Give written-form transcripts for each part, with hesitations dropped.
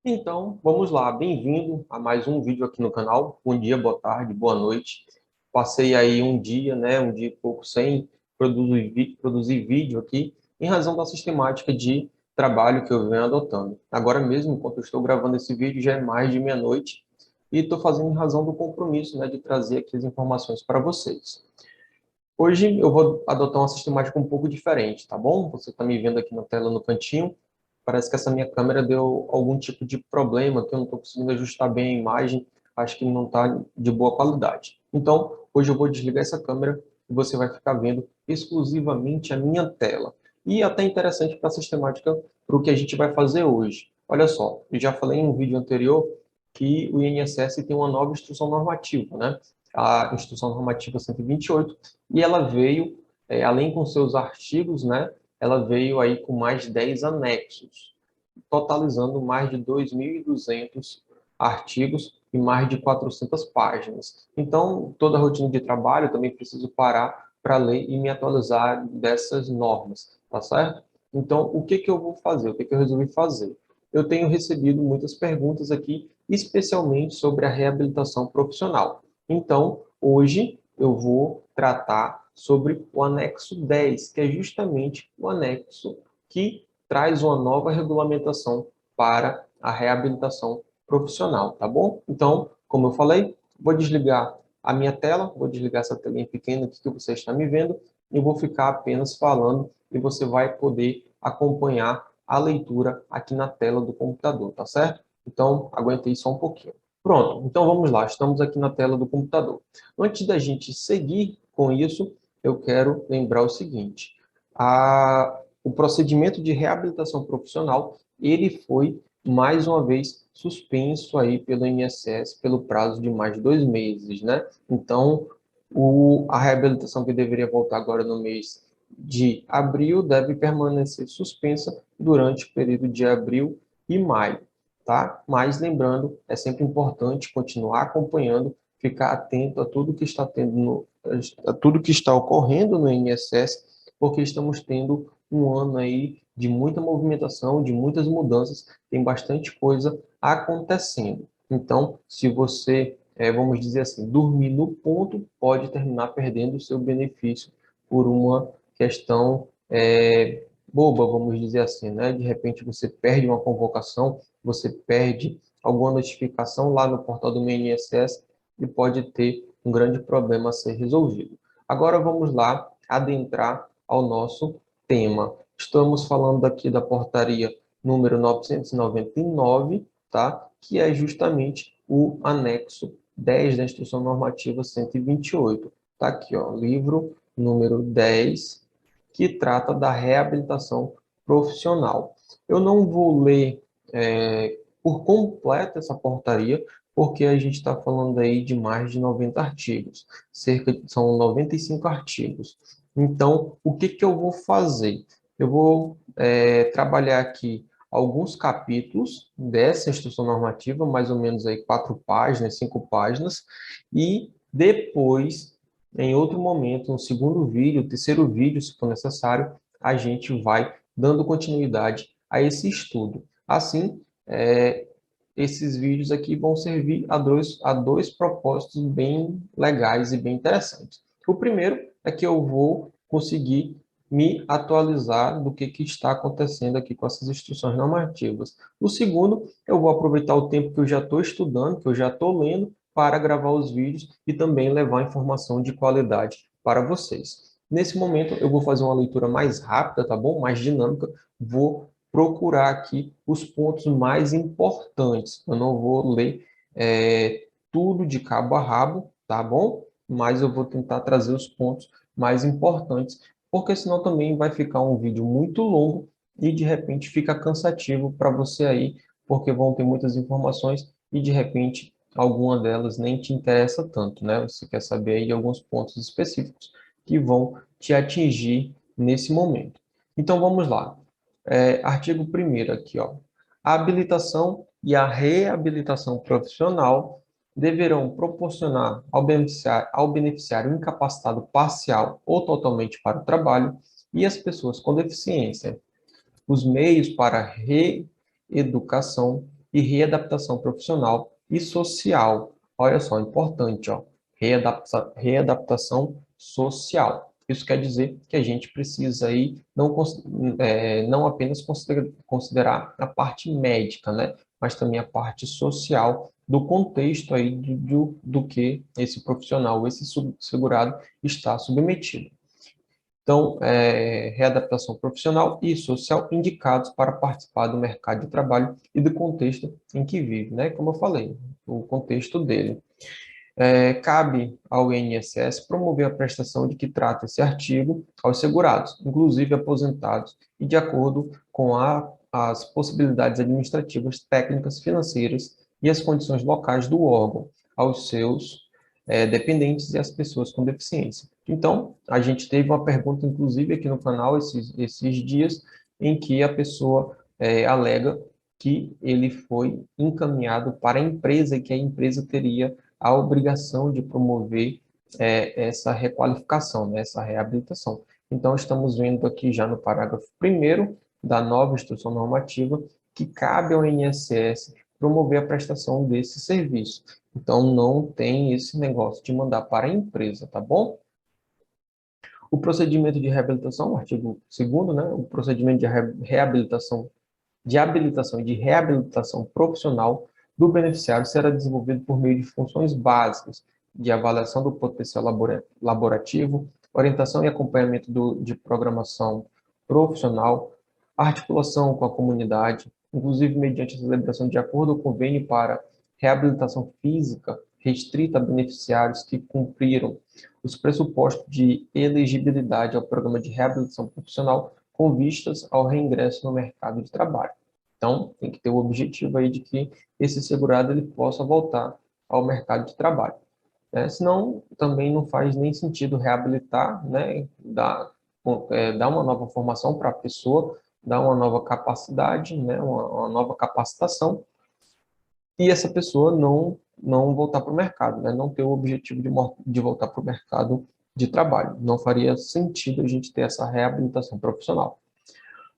Então, vamos lá, bem-vindo a mais um vídeo aqui no canal. Bom dia, boa tarde, boa noite. Passei aí um dia, um dia e pouco sem produzir vídeo aqui, em razão da sistemática de trabalho que eu venho adotando. Agora mesmo, enquanto eu estou gravando esse vídeo, já é mais de meia-noite e estou fazendo em razão do compromisso, de trazer aqui as informações para vocês. Hoje eu vou adotar uma sistemática um pouco diferente, tá bom? Você está me vendo aqui na tela no cantinho. Parece que essa minha câmera deu algum tipo de problema, que eu não estou conseguindo ajustar bem a imagem. Acho que não está de boa qualidade. Então, hoje eu vou desligar essa câmera e você vai ficar vendo exclusivamente a minha tela. E até interessante para a sistemática, para o que a gente vai fazer hoje. Olha só, eu já falei em um vídeo anterior que o INSS tem uma nova instrução normativa, a Instrução Normativa 128, e ela veio, além com seus artigos, ela veio aí com mais 10 anexos, totalizando mais de 2.200 artigos e mais de 400 páginas. Então, toda a rotina de trabalho, eu também preciso parar para ler e me atualizar dessas normas, tá certo? Então, o que que eu vou fazer? O que que eu resolvi fazer? Eu tenho recebido muitas perguntas aqui, especialmente sobre a reabilitação profissional. Então, hoje eu vou tratar sobre o anexo 10, que é justamente o anexo que traz uma nova regulamentação para a reabilitação profissional, tá bom? Então, como eu falei, vou desligar a minha tela, vou desligar essa telinha pequena aqui que você está me vendo e vou ficar apenas falando e você vai poder acompanhar a leitura aqui na tela do computador, tá certo? Então, aguentei só um pouquinho. Pronto, então vamos lá, estamos aqui na tela do computador. Antes da gente seguir com isso, eu quero lembrar o seguinte, o procedimento de reabilitação profissional, ele foi, mais uma vez, suspenso aí pelo INSS pelo prazo de mais de 2 meses, Então, a reabilitação que deveria voltar agora no mês de abril deve permanecer suspensa durante o período de abril e maio, tá? Mas lembrando, é sempre importante continuar acompanhando, ficar atento a tudo que está a tudo que está ocorrendo no INSS, porque estamos tendo um ano aí de muita movimentação, de muitas mudanças, tem bastante coisa acontecendo. Então, se você, vamos dizer assim, dormir no ponto, pode terminar perdendo o seu benefício por uma questão boba, vamos dizer assim, De repente você perde uma convocação, você perde alguma notificação lá no portal do meu INSS e pode ter um grande problema a ser resolvido. Agora vamos lá adentrar ao nosso tema. Estamos falando aqui da portaria número 999, tá? Que é justamente o anexo 10 da Instrução Normativa 128. Tá aqui, ó, livro número 10, que trata da reabilitação profissional. Eu não vou ler por completo essa portaria, porque a gente está falando aí de mais de 90 artigos, são 95 artigos. Então, o que que eu vou fazer? Eu vou trabalhar aqui alguns capítulos dessa instrução normativa, mais ou menos aí 4 páginas, 5 páginas, e depois, em outro momento, no segundo vídeo, terceiro vídeo, se for necessário, a gente vai dando continuidade a esse estudo. Assim, esses vídeos aqui vão servir a dois propósitos bem legais e bem interessantes. O primeiro é que eu vou conseguir me atualizar do que está acontecendo aqui com essas instruções normativas. O segundo, eu vou aproveitar o tempo que eu já estou estudando, que eu já estou lendo, para gravar os vídeos e também levar informação de qualidade para vocês. Nesse momento, eu vou fazer uma leitura mais rápida, tá bom? Mais dinâmica. Vou procurar aqui os pontos mais importantes. Eu não vou ler tudo de cabo a rabo, tá bom? Mas eu vou tentar trazer os pontos mais importantes, porque senão também vai ficar um vídeo muito longo e de repente fica cansativo para você aí, porque vão ter muitas informações e de repente alguma delas nem te interessa tanto, Você quer saber aí de alguns pontos específicos que vão te atingir nesse momento. Então vamos lá. Artigo 1º aqui, ó. A habilitação e a reabilitação profissional deverão proporcionar ao beneficiário incapacitado parcial ou totalmente para o trabalho e as pessoas com deficiência os meios para a reeducação, e readaptação profissional e social. Olha só, importante, ó, readaptação social. Isso quer dizer que a gente precisa aí não apenas considerar a parte médica, né, mas também a parte social do contexto aí do que esse profissional, esse segurado está submetido. Então, readaptação profissional e social indicados para participar do mercado de trabalho e do contexto em que vive, né? Como eu falei, o contexto dele. Cabe ao INSS promover a prestação de que trata esse artigo aos segurados, inclusive aposentados, e de acordo com as possibilidades administrativas, técnicas, financeiras e as condições locais do órgão, aos seus dependentes e às pessoas com deficiência. Então, a gente teve uma pergunta, inclusive, aqui no canal esses dias, em que a pessoa alega que ele foi encaminhado para a empresa e que a empresa teria a obrigação de promover essa requalificação, né, essa reabilitação. Então, estamos vendo aqui já no parágrafo 1º da nova instrução normativa que cabe ao INSS promover a prestação desse serviço. Então, não tem esse negócio de mandar para a empresa, tá bom? O procedimento de reabilitação, artigo 2º, né, o procedimento de reabilitação, de habilitação e de reabilitação profissional do beneficiário será desenvolvido por meio de funções básicas de avaliação do potencial laborativo, orientação e acompanhamento de programação profissional, articulação com a comunidade, inclusive mediante a celebração de acordo com convênio para reabilitação física restrita a beneficiários que cumpriram os pressupostos de elegibilidade ao programa de reabilitação profissional com vistas ao reingresso no mercado de trabalho. Então, tem que ter o objetivo aí de que esse segurado ele possa voltar ao mercado de trabalho. Senão, também não faz nem sentido reabilitar, né? Dar uma nova formação para a pessoa, dar uma nova capacidade, né? Uma nova capacitação, e essa pessoa não voltar para o mercado, né? Não ter o objetivo de voltar para o mercado de trabalho. Não faria sentido a gente ter essa reabilitação profissional.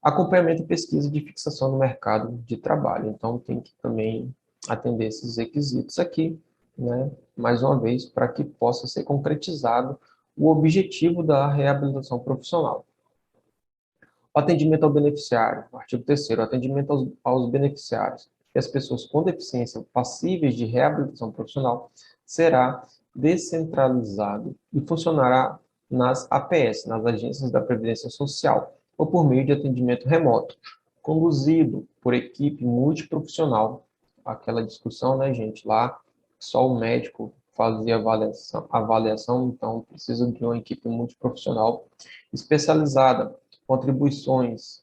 Acompanhamento e pesquisa de fixação no mercado de trabalho. Então, tem que também atender esses requisitos aqui, né? Mais uma vez, para que possa ser concretizado o objetivo da reabilitação profissional. O atendimento ao beneficiário, artigo 3º, atendimento aos beneficiários e as pessoas com deficiência passíveis de reabilitação profissional será descentralizado e funcionará nas APS, nas agências da Previdência Social, ou por meio de atendimento remoto, conduzido por equipe multiprofissional. Aquela discussão, né, gente, lá só o médico fazia avaliação, então precisa de uma equipe multiprofissional especializada, contribuições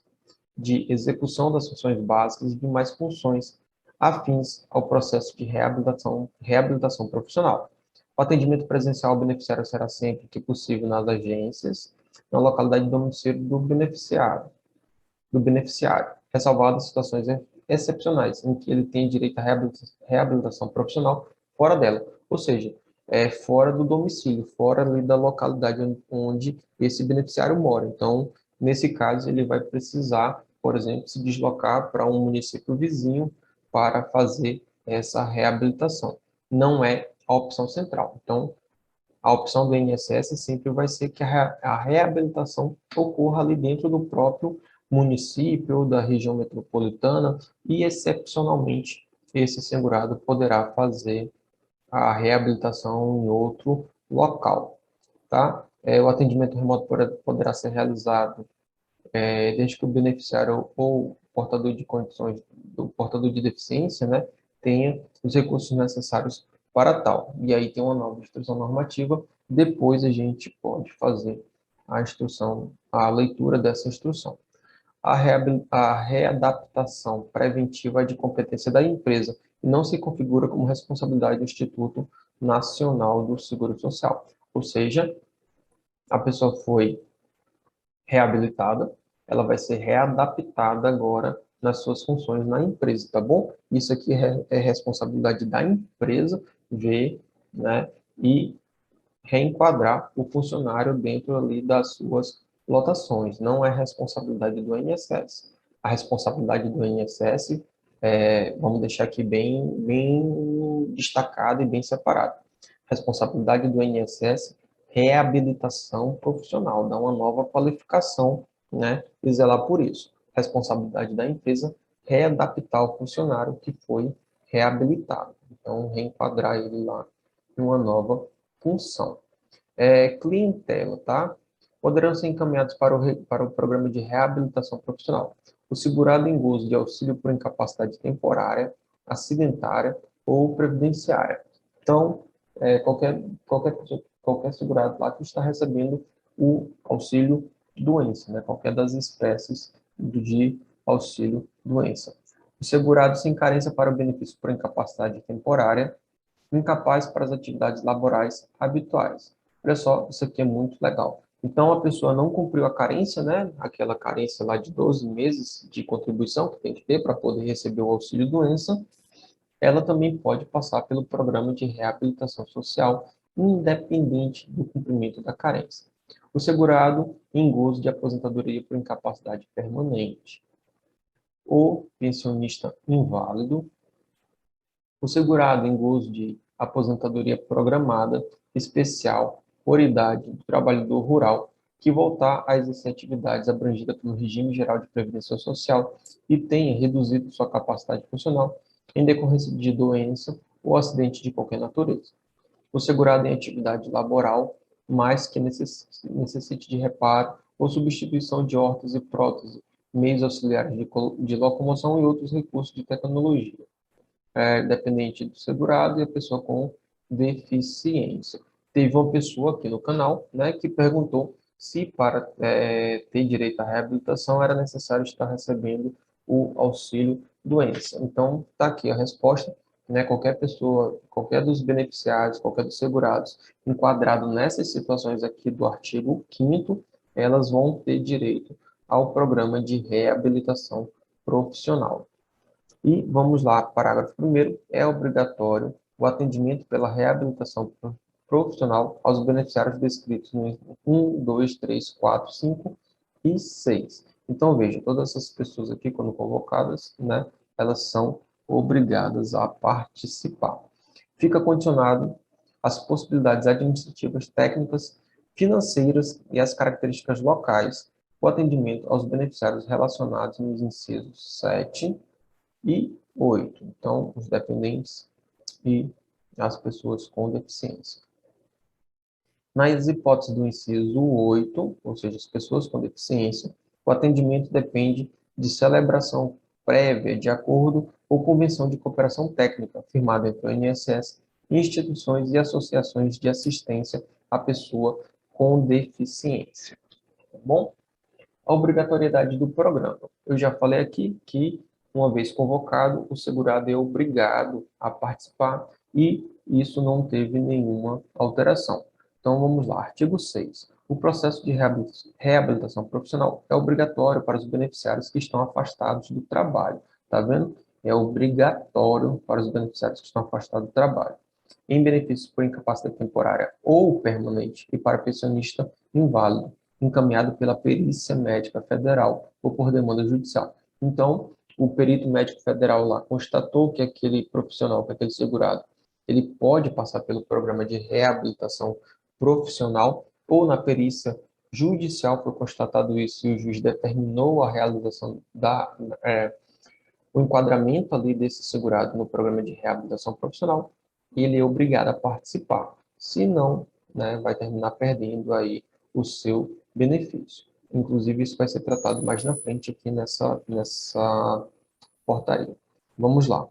de execução das funções básicas e de mais funções afins ao processo de reabilitação profissional. O atendimento presencial ao beneficiário será sempre que possível nas agências, na localidade de domicílio do beneficiário, ressalvadas situações excepcionais em que ele tem direito à reabilitação profissional fora dela, ou seja, fora do domicílio, fora ali da localidade onde esse beneficiário mora. Então, nesse caso, ele vai precisar, por exemplo, se deslocar para um município vizinho para fazer essa reabilitação. Não é a opção central. Então, a opção do INSS sempre vai ser que a reabilitação ocorra ali dentro do próprio município ou da região metropolitana e, excepcionalmente, esse segurado poderá fazer a reabilitação em outro local, tá? O atendimento remoto poderá ser realizado desde que o beneficiário ou portador de condições, o portador de deficiência, né, tenha os recursos necessários para tal. E aí tem uma nova instrução normativa, depois a gente pode fazer a leitura dessa instrução. A readaptação preventiva é de competência da empresa e não se configura como responsabilidade do Instituto Nacional do Seguro Social. Ou seja, a pessoa foi reabilitada, ela vai ser readaptada agora nas suas funções na empresa, tá bom? Isso aqui é responsabilidade da empresa ver, né, e reenquadrar o funcionário dentro ali das suas lotações, não é responsabilidade do INSS. A responsabilidade do INSS Vamos deixar aqui bem destacado e bem separado. Responsabilidade do INSS, reabilitação profissional, dar uma nova qualificação, né, e zelar por isso. Responsabilidade da empresa, readaptar o funcionário que foi reabilitado. Então, reenquadrar ele lá em uma nova função. Clientela, tá? Poderão ser encaminhados para o programa de reabilitação profissional. O segurado em gozo de auxílio por incapacidade temporária, acidentária ou previdenciária. Então, qualquer segurado lá que está recebendo o auxílio doença, né? Qualquer das espécies de auxílio doença. O segurado sem carência para o benefício por incapacidade temporária, incapaz para as atividades laborais habituais. Olha só, isso aqui é muito legal. Então, a pessoa não cumpriu a carência, né? Aquela carência lá de 12 meses de contribuição que tem que ter para poder receber o auxílio-doença, ela também pode passar pelo programa de reabilitação social, independente do cumprimento da carência. O segurado em gozo de aposentadoria por incapacidade permanente. O pensionista inválido, o segurado em gozo de aposentadoria programada especial por idade do trabalhador rural que voltar a exercer atividades abrangidas pelo regime geral de previdência social e tenha reduzido sua capacidade funcional em decorrência de doença ou acidente de qualquer natureza. O segurado em atividade laboral, mas que necessite de reparo ou substituição de órteses e próteses, meios auxiliares de locomoção e outros recursos de tecnologia, dependente do segurado e a pessoa com deficiência. Teve uma pessoa aqui no canal, né, que perguntou se para ter direito à reabilitação era necessário estar recebendo o auxílio doença. Então, está aqui a resposta, né, qualquer pessoa, qualquer dos beneficiários, qualquer dos segurados, enquadrado nessas situações aqui do artigo 5º, elas vão ter direito ao programa de reabilitação profissional. E vamos lá, parágrafo 1º, é obrigatório o atendimento pela reabilitação profissional aos beneficiários descritos no 1, 2, 3, 4, 5 e 6. Então, veja, todas essas pessoas aqui, quando convocadas, né, elas são obrigadas a participar. Fica condicionado às possibilidades administrativas, técnicas, financeiras e às características locais o atendimento aos beneficiários relacionados nos incisos 7 e 8. Então, os dependentes e as pessoas com deficiência. Nas hipóteses do inciso 8, ou seja, as pessoas com deficiência, o atendimento depende de celebração prévia de acordo ou convenção de cooperação técnica firmada entre o INSS e instituições e associações de assistência à pessoa com deficiência. Tá bom? A obrigatoriedade do programa. Eu já falei aqui que, uma vez convocado, o segurado é obrigado a participar e isso não teve nenhuma alteração. Então, vamos lá. Artigo 6. O processo de reabilitação profissional é obrigatório para os beneficiários que estão afastados do trabalho. Tá vendo? É obrigatório para os beneficiários que estão afastados do trabalho. Em benefícios por incapacidade temporária ou permanente e para pensionista inválido, encaminhado pela Perícia Médica Federal ou por demanda judicial. Então, o perito médico federal lá constatou que aquele profissional, que aquele segurado, ele pode passar pelo programa de reabilitação profissional ou na perícia judicial foi constatado isso e o juiz determinou a realização o enquadramento ali desse segurado no programa de reabilitação profissional, ele é obrigado a participar. Se não, né, vai terminar perdendo aí o seu benefício. Inclusive, isso vai ser tratado mais na frente aqui nessa portaria. Vamos lá.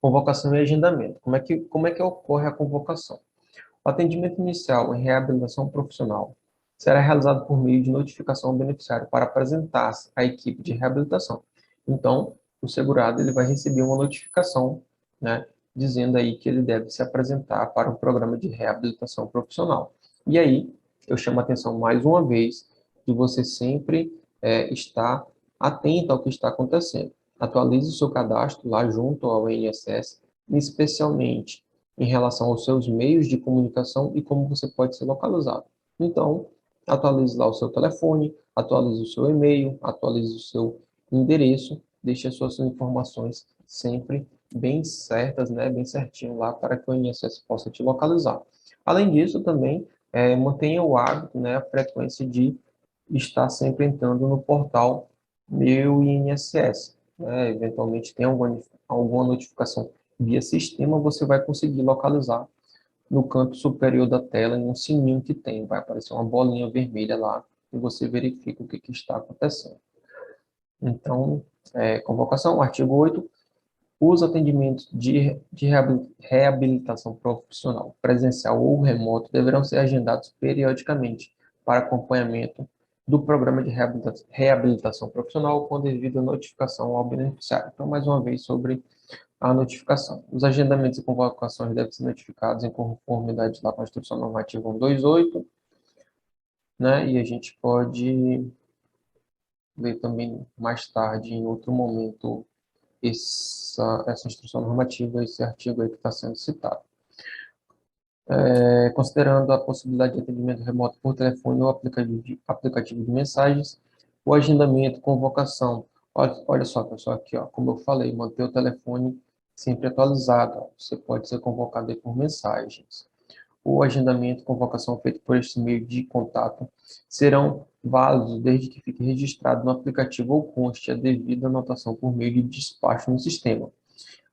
Convocação e agendamento. Como é que ocorre a convocação? O atendimento inicial em reabilitação profissional será realizado por meio de notificação ao beneficiário para apresentar-se à equipe de reabilitação. Então, o segurado ele vai receber uma notificação, né, dizendo aí que ele deve se apresentar para o programa de reabilitação profissional. E aí, eu chamo a atenção mais uma vez que você sempre está atento ao que está acontecendo. Atualize o seu cadastro lá junto ao INSS, especialmente em relação aos seus meios de comunicação e como você pode ser localizado. Então, atualize lá o seu telefone, atualize o seu e-mail, atualize o seu endereço deixe as suas informações sempre bem certas, né, bem certinho lá para que o INSS possa te localizar. Além disso, também mantenha o hábito, né, a frequência de estar sempre entrando no portal Meu INSS. Né? Eventualmente tem alguma notificação via sistema, você vai conseguir localizar no canto superior da tela, em um sininho que tem, vai aparecer uma bolinha vermelha lá e você verifica o que está acontecendo. Então, convocação, artigo 8, os atendimentos de reabilitação profissional, presencial ou remoto, deverão ser agendados periodicamente para acompanhamento do programa de reabilitação profissional com devida notificação ao beneficiário. Então, mais uma vez, sobre a notificação. Os agendamentos e convocações devem ser notificados em conformidade lá com a Instrução Normativa 128, né? E a gente pode ver também mais tarde, em outro momento, essa instrução normativa, esse artigo aí que está sendo citado. Considerando a possibilidade de atendimento remoto por telefone ou aplicativo de mensagens, o agendamento, convocação. Olha só, pessoal, aqui, ó, como eu falei, manter o telefone sempre atualizado. Ó. Você pode ser convocado aí por mensagens. O agendamento, convocação feito por este meio de contato serão válidos desde que fique registrado no aplicativo ou conste a devida anotação por meio de despacho no sistema.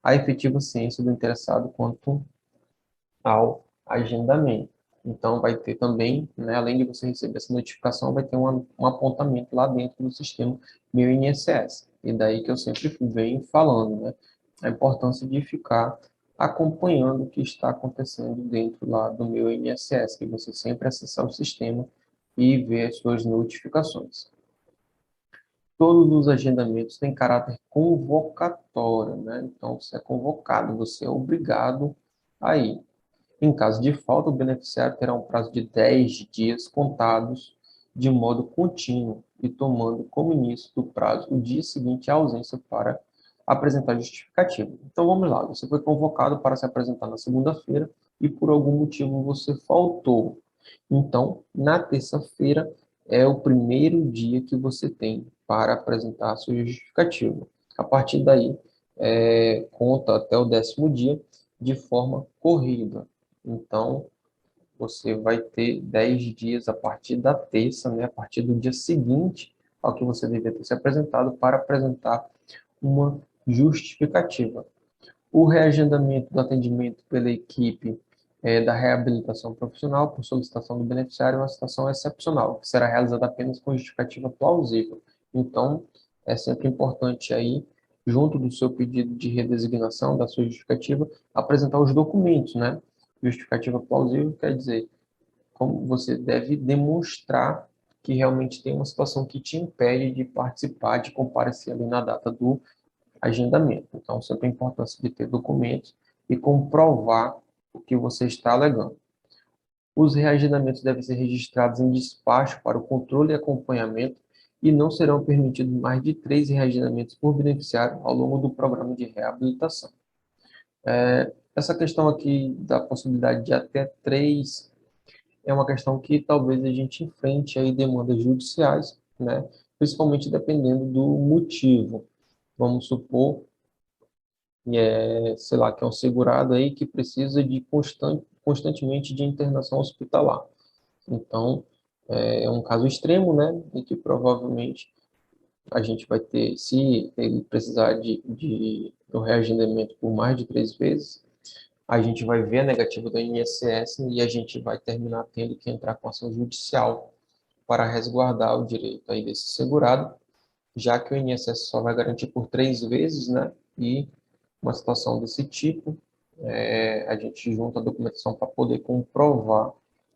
A efetiva ciência do interessado quanto ao agendamento. Então, vai ter também, né, além de você receber essa notificação, vai ter um apontamento lá dentro do sistema Meu INSS. E daí que eu sempre venho falando, né, a importância de ficar acompanhando o que está acontecendo dentro lá do Meu INSS, que você sempre acessar o sistema e ver as suas notificações. Todos os agendamentos têm caráter convocatório, né? Então, você é convocado, você é obrigado a ir. Em caso de falta, o beneficiário terá um prazo de 10 dias contados de modo contínuo e tomando como início do prazo o dia seguinte à ausência para apresentar justificativa. Então vamos lá, você foi convocado para se apresentar na segunda-feira e por algum motivo você faltou. Então, na terça-feira é o primeiro dia que você tem para apresentar a sua justificativa. A partir daí, conta até o 10º dia de forma corrida. Então, você vai ter 10 dias a partir da terça, né, a partir do dia seguinte ao que você deveria ter se apresentado, para apresentar uma justificativa. O reagendamento do atendimento pela equipe da reabilitação profissional por solicitação do beneficiário é uma situação excepcional, que será realizada apenas com justificativa plausível. Então, é sempre importante aí, junto do seu pedido de redesignação, da sua justificativa, apresentar os documentos, né? Justificativa plausível quer dizer como você deve demonstrar que realmente tem uma situação que te impede de participar, de comparecer ali na data do agendamento. Então, sempre a importância de ter documentos e comprovar o que você está alegando. Os reagendamentos devem ser registrados em despacho para o controle e acompanhamento e não serão permitidos mais de 3 reagendamentos por beneficiário ao longo do programa de reabilitação. Essa questão aqui da possibilidade de até 3 é uma questão que talvez a gente enfrente aí demandas judiciais, né? Principalmente dependendo do motivo. Vamos supor sei lá, que é um segurado aí que precisa de constantemente de internação hospitalar. Então, é um caso extremo, né, e que provavelmente a gente vai ter, se ele precisar de um reagendamento por mais de 3 vezes, a gente vai ver a negativa do INSS e a gente vai terminar tendo que entrar com ação judicial para resguardar o direito aí desse segurado, já que o INSS só vai garantir por 3 vezes, né, e uma situação desse tipo, a gente junta a documentação para poder comprovar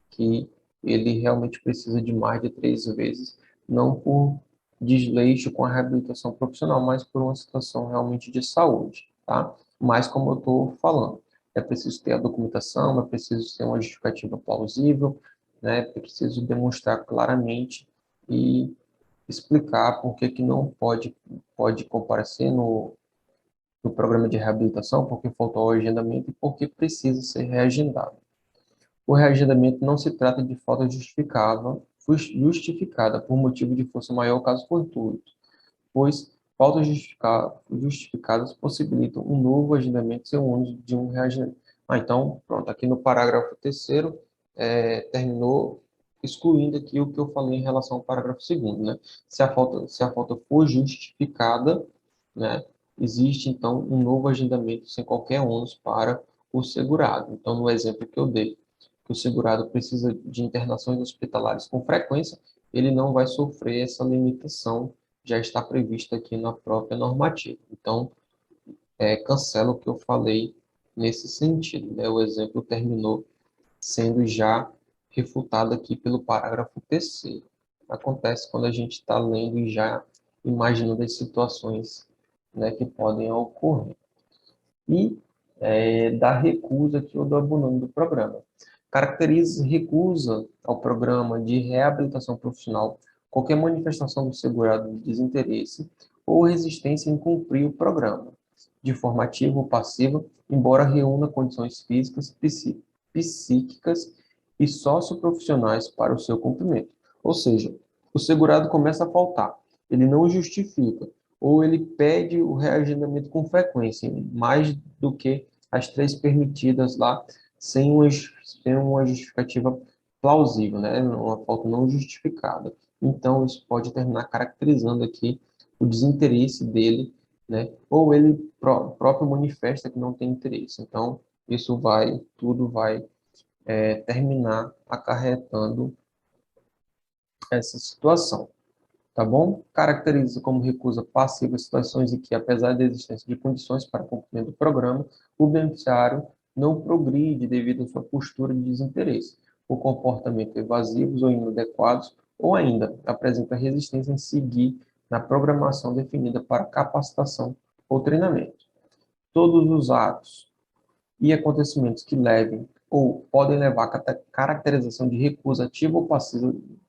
que ele realmente precisa de mais de 3 vezes, não por desleixo com a reabilitação profissional, mas por uma situação realmente de saúde, tá? Mas como eu estou falando, é preciso ter a documentação, é preciso ter uma justificativa plausível, né? É preciso demonstrar claramente e explicar por que que não pode comparecer no programa de reabilitação, porque faltou o agendamento e porque precisa ser reagendado. O reagendamento não se trata de falta justificada por motivo de força maior caso fortuito, pois Faltas justificadas possibilitam um novo agendamento sem o ônus de um reagendamento. Então, pronto, aqui no parágrafo terceiro, terminou excluindo aqui o que eu falei em relação ao parágrafo segundo, né? Se a falta for justificada, né, existe, então, um novo agendamento sem qualquer ônus para o segurado. Então, no exemplo que eu dei, que o segurado precisa de internações hospitalares com frequência, ele não vai sofrer essa limitação, já está prevista aqui na própria normativa. Então, cancela o que eu falei nesse sentido, né? O exemplo terminou sendo já refutado aqui pelo parágrafo terceiro. Acontece quando a gente está lendo e já imaginando as situações, né, que podem ocorrer. E da recusa aqui ou do abandono do programa. Caracteriza recusa ao programa de reabilitação profissional qualquer manifestação do segurado de desinteresse ou resistência em cumprir o programa, de forma ativa ou passiva, embora reúna condições físicas, psíquicas e socioprofissionais para o seu cumprimento. Ou seja, o segurado começa a faltar, ele não justifica, ou ele pede o reagendamento com frequência, mais do que as 3 permitidas lá, sem uma justificativa plausível, né? Uma falta não justificada. Então, isso pode terminar caracterizando aqui o desinteresse dele, né? Ou ele próprio manifesta que não tem interesse. Então, tudo vai terminar acarretando essa situação. Tá bom? Caracteriza como recusa passiva situações em que, apesar da existência de condições para cumprimento do programa, o beneficiário não progride devido à sua postura de desinteresse, por comportamentos evasivos ou inadequados, ou ainda apresenta resistência em seguir na programação definida para capacitação ou treinamento. Todos os atos e acontecimentos que levem ou podem levar à caracterização de recusa ativa ou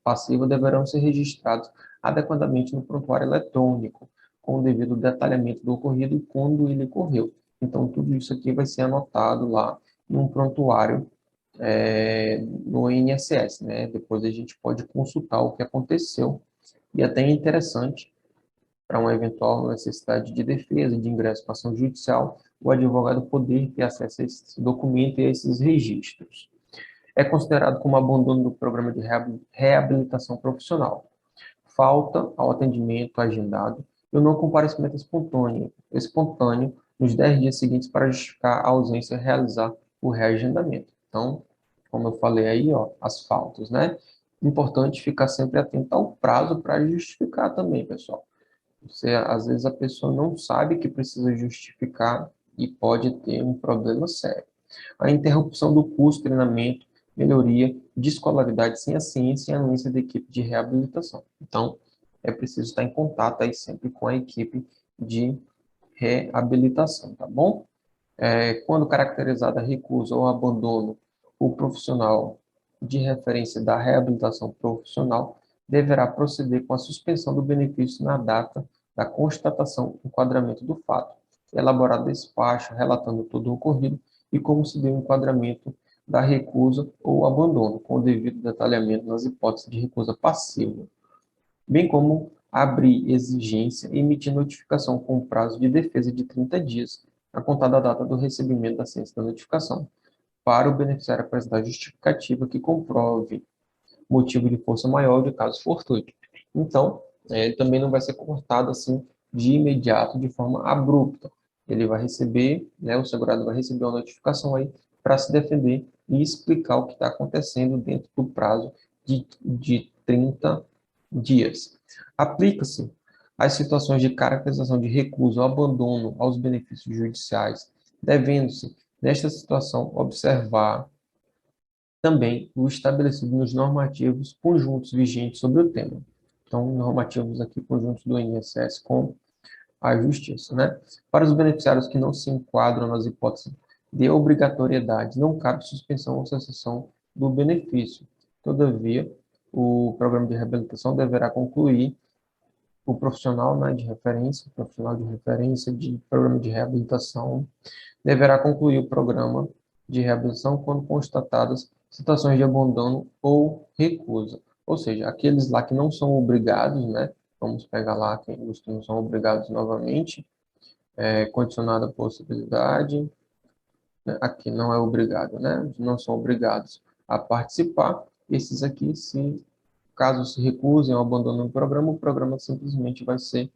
passiva deverão ser registrados adequadamente no prontuário eletrônico, com o devido detalhamento do ocorrido e quando ele ocorreu. Então, tudo isso aqui vai ser anotado lá num prontuário no INSS, né? Depois a gente pode consultar o que aconteceu. E até é interessante, para uma eventual necessidade de defesa, de ingresso para ação judicial, o advogado poder ter acesso a esse documento e a esses registros. É considerado como abandono do programa de reabilitação profissional. Falta ao atendimento agendado e o não comparecimento espontâneo nos 10 dias seguintes para justificar a ausência e realizar o reagendamento. Então, como eu falei aí, ó, as faltas, né? Importante ficar sempre atento ao prazo para justificar também, pessoal. Às vezes a pessoa não sabe que precisa justificar e pode ter um problema sério. A interrupção do curso, treinamento, melhoria de escolaridade sem a ciência e a anuência da equipe de reabilitação. Então, é preciso estar em contato aí sempre com a equipe de reabilitação, tá bom? Quando caracterizada a recusa ou abandono, o profissional de referência da reabilitação profissional deverá proceder com a suspensão do benefício na data da constatação do enquadramento do fato, elaborar despacho relatando todo o ocorrido e como se deu o enquadramento da recusa ou abandono, com o devido detalhamento nas hipóteses de recusa passiva, bem como abrir exigência e emitir notificação com prazo de defesa de 30 dias, a contar da data do recebimento da ciência da notificação, para o beneficiário apresentar justificativa que comprove motivo de força maior de caso fortuito. Então, ele também não vai ser cortado assim de imediato, de forma abrupta. Ele vai receber, né, o segurado vai receber uma notificação aí para se defender e explicar o que está acontecendo dentro do prazo de 30 dias. Aplica-se às situações de caracterização de recuso ou abandono aos benefícios judiciais, devendo-se, nesta situação, observar também o estabelecido nos normativos conjuntos vigentes sobre o tema. Então, normativos aqui conjuntos do INSS com a Justiça, né? Para os beneficiários que não se enquadram nas hipóteses de obrigatoriedade, não cabe suspensão ou cessação do benefício. Todavia, o programa de reabilitação deverá concluir o profissional, né, de referência, o profissional de referência de programa de reabilitação deverá concluir o programa de reabilitação quando constatadas situações de abandono ou recusa. Ou seja, aqueles lá que não são obrigados, né, Vamos pegar lá os que não são obrigados novamente. Condicionada a possibilidade. Né? Aqui não é obrigado, né? Não são obrigados a participar. Esses aqui, caso se recusem ou abandonem o programa simplesmente vai ser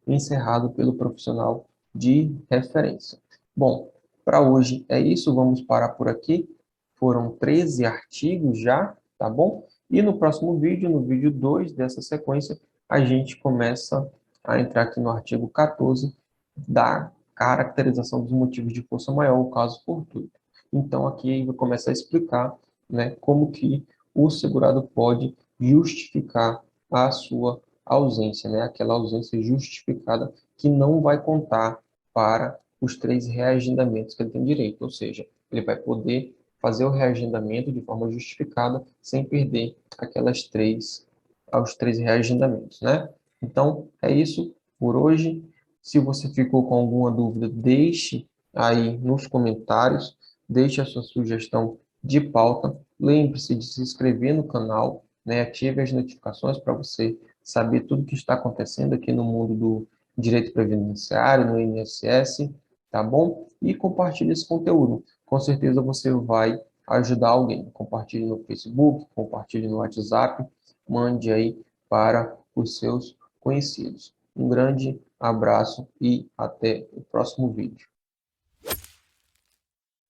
encerrado pelo profissional de referência. Bom, para hoje é isso, vamos parar por aqui. Foram 13 artigos já, tá bom? E no próximo vídeo, no vídeo 2 dessa sequência, a gente começa a entrar aqui no artigo 14 da caracterização dos motivos de força maior, o caso fortuito. Então, aqui vai começar a explicar, né, como que o segurado pode justificar a sua ausência, né, aquela ausência justificada que não vai contar para os 3 reagendamentos que ele tem direito, ou seja, ele vai poder fazer o reagendamento de forma justificada sem perder os 3 reagendamentos, né? Então, é isso por hoje. Se você ficou com alguma dúvida, deixe aí nos comentários, deixe a sua sugestão de pauta. Lembre-se de se inscrever no canal, né? Ative as notificações para você saber tudo o que está acontecendo aqui no mundo do direito previdenciário, no INSS, tá bom? E compartilhe esse conteúdo. Com certeza você vai ajudar alguém. Compartilhe no Facebook, compartilhe no WhatsApp, mande aí para os seus conhecidos. Um grande abraço e até o próximo vídeo.